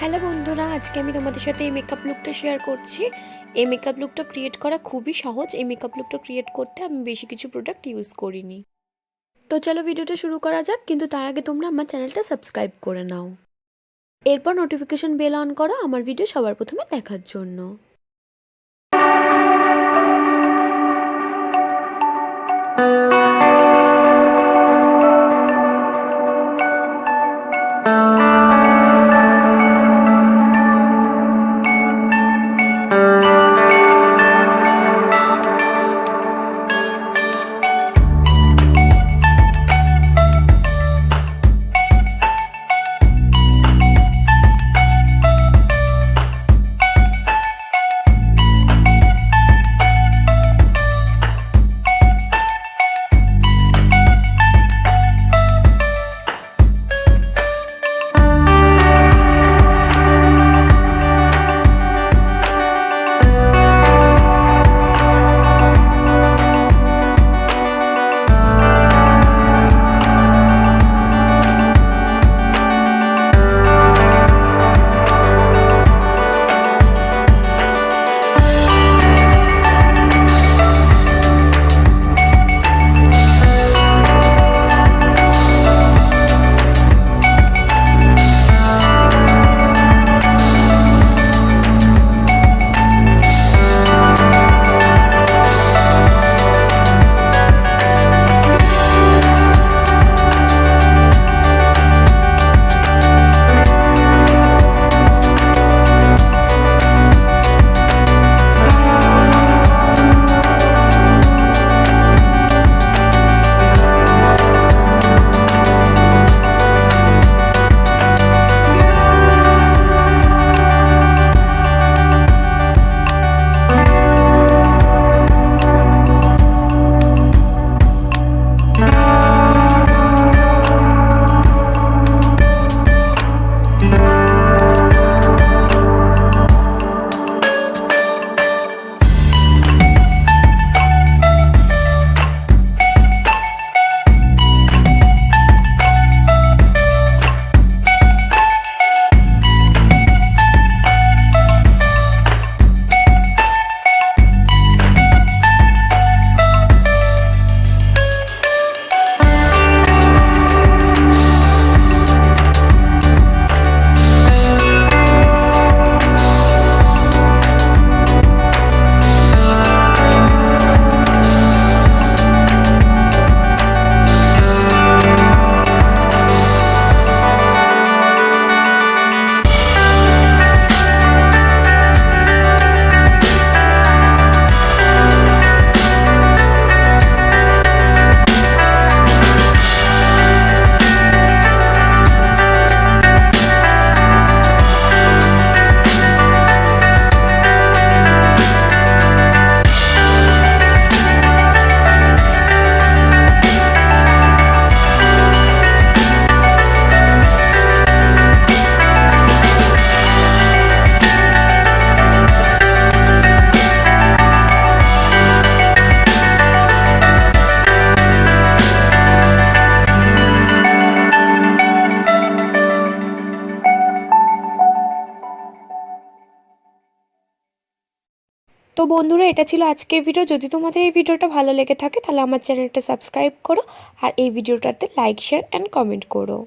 Hello বন্ধুরা, আজকে আমি তোমাদের সাথে এই মেকআপ লুকটা শেয়ার করছি। এই মেকআপ লুকটা ক্রিয়েট করা খুবই সহজ। এই মেকআপ লুকটা ক্রিয়েট করতে আমি বেশি কিছু প্রোডাক্ট ইউজ করিনি। তো চলো ভিডিওটা শুরু করা যাক, কিন্তু তার আগে তোমরা আমার চ্যানেলটা সাবস্ক্রাইব করে নাও। এরপর নোটিফিকেশন বেল অন করো আমার ভিডিও সবার প্রথমে দেখার জন্য। তো বন্ধুরা, এটা ছিল আজকের ভিডিও। যদি তোমাদের এই ভিডিওটা ভালো লেগে থাকে তাহলে আমার চ্যানেলটা সাবস্ক্রাইব করো আর এই ভিডিওটাতে লাইক, শেয়ার অ্যান্ড কমেন্ট করো।